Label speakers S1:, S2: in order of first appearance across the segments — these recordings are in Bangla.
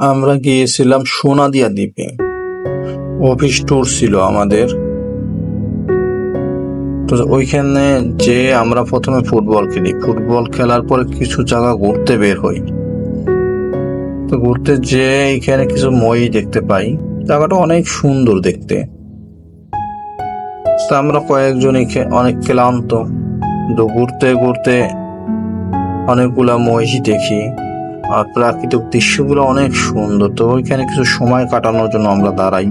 S1: আমরা গিয়েছিলাম সোনাদিয়া দ্বীপে। অফিস ট্যুর ছিল আমাদের। তো ওইখানে যে আমরা প্রথমে ফুটবল খেলি, ফুটবল খেলার পরে কিছু জায়গা ঘুরতে বের হই। তো ঘুরতে যে এখানে কিছু মই দেখতে পাই, জায়গাটা অনেক সুন্দর দেখতে। তো আমরা কয়েকজন অনেক ক্লান্ত, তো ঘুরতে ঘুরতে অনেকগুলা মহিষ দেখি আর প্রাকৃতিক দৃশ্যগুলো অনেক সুন্দর। তো ওইখানে কিছু সময় কাটানোর জন্য আমরা দাঁড়াই।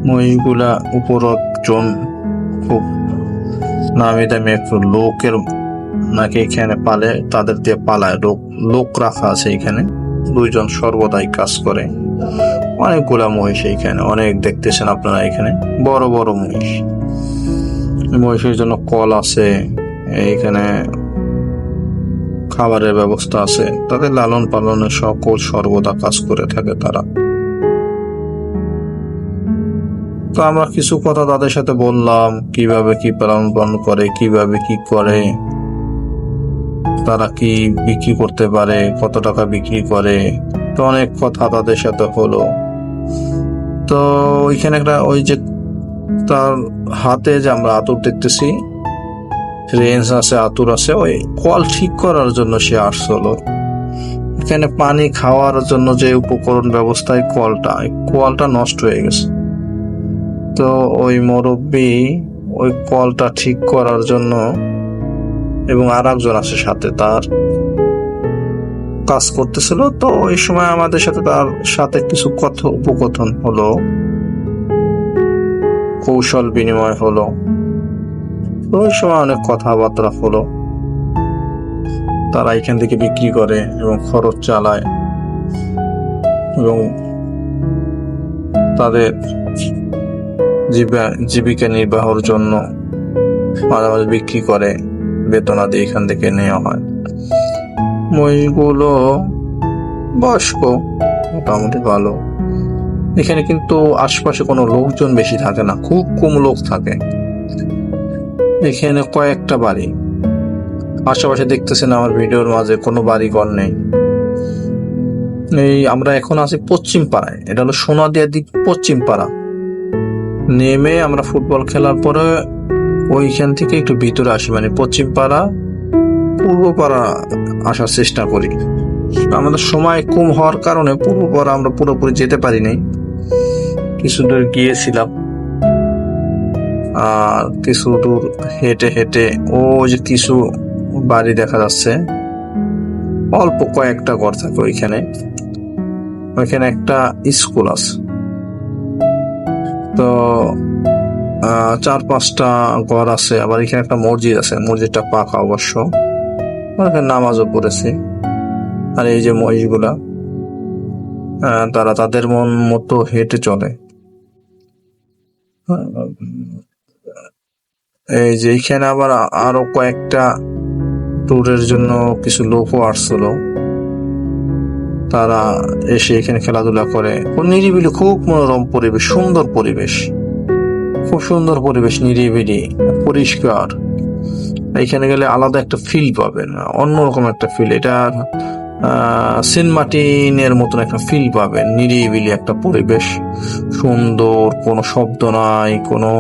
S1: মহিষগুলা উপর একজন খুব নামি দামি একটু লোকের নাকি এখানে পালে, তাদের দিয়ে পালায়, লোক রাখা আছে এখানে, দুইজন সর্বদাই কাজ করে। অনেকগুলা মহিষ এইখানে, অনেক দেখতেছেন আপনারা এখানে বড় বড় মহিষ। মহিষের জন্য কল আছে, এইখানে খাবারের ব্যবস্থা আছে, তাদের লালন পালনের সকল সর্বদা কাজ করে থাকে তারা। তো আমরা কিছু কথা তাদের সাথে বললাম, কিভাবে কি পালন পালন করে, কিভাবে কি করে, তারা কি বিক্রি করতে পারে, কত টাকা বিক্রি করে। তো অনেক কথা তাদের সাথে হলো। তো ওইখানে একটা ওই যে তার হাতে যে আমরা আতুর দেখতেছি, রেঞ্জ আছে, আতুর আছে, ওই কল ঠিক করার জন্য সে আসছিল। এখানে পানি খাওয়ার জন্য যে উপকরণ ব্যবস্থায় কলটা নষ্ট হয়ে গেছে। তো ওই মুরব্বি ওই কলটা ঠিক করার জন্য, এবং আর একজন আছে সাথে, তার কাজ করতেছিল। তো ওই সময় আমাদের সাথে তার সাথে কিছু উপকথন হলো, কৌশল বিনিময় হলো। ওই সময় অনেক কথাবার্তা হলো। তারা এখান থেকে বিক্রি করে এবং খরচ চালায় এবং তাদের জীবিকা নির্বাহের জন্য মাঝে মাঝে বিক্রি করে, বেতনাদি এখান থেকে নেওয়া হয়। মহিষগুলো বয়স্ক, মোটামুটি ভালো। এখানে কিন্তু আশপাশে কোনো লোকজন বেশি থাকে না, খুব কম লোক থাকে। এখানে কয়েকটা বাড়ি, আশেপাশে দেখতেছেন আমার ভিডিওর মাঝে কোনো বাড়ি ঘর নেই। এই আমরা এখন আছি পশ্চিম পাড়ায়, এটা হলো সোনাদিয়া দ্বীপ পশ্চিম পাড়া। নেমে আমরা ফুটবল খেলার পরে ওইখান থেকে একটু ভিতরে আসি, মানে পশ্চিম পাড়া পূর্ব পাড়া আসার চেষ্টা করি। আমাদের সময় কম হওয়ার কারণে পূর্ব পাড়া আমরা পুরোপুরি যেতে পারি নাই, কিছু দূর গিয়েছিলাম। আর কিছু দূর হেঁটে হেঁটে ও যে কিছু বাড়ি দেখা যাচ্ছে, অল্প কয়েকটা ঘর থাকে ওইখানে। ওইখানে একটা স্কুল আছে। তো 4-5টা ঘর আছে। আবার এখানে একটা মসজিদ আছে, মসজিদটা পাকা অবশ্য, নামাজও পড়েছে। আর এই যে মহিষগুলা, তারা তাদের মন মতো হেঁটে চলে। এই যে এখানে আবার আরো কয়েকটা ট্যুরের জন্য কিছু লোকও আসছিল, তারা এসে এখানে খেলাধুলা করে। নিরিবিলি, খুব মনোরম পরিবেশ, সুন্দর পরিবেশ, খুব সুন্দর পরিবেশ, নিরিবিলি, পরিষ্কার। এখানে গেলে আলাদা একটা ফিল পাবেন, অন্যরকম একটা ফিল। এটা সেন্ট মার্টিনের মতন একটা ফিল পাবেন, নিরিবিলি একটা পরিবেশ, সুন্দর, কোনো শব্দ নাই, কোনো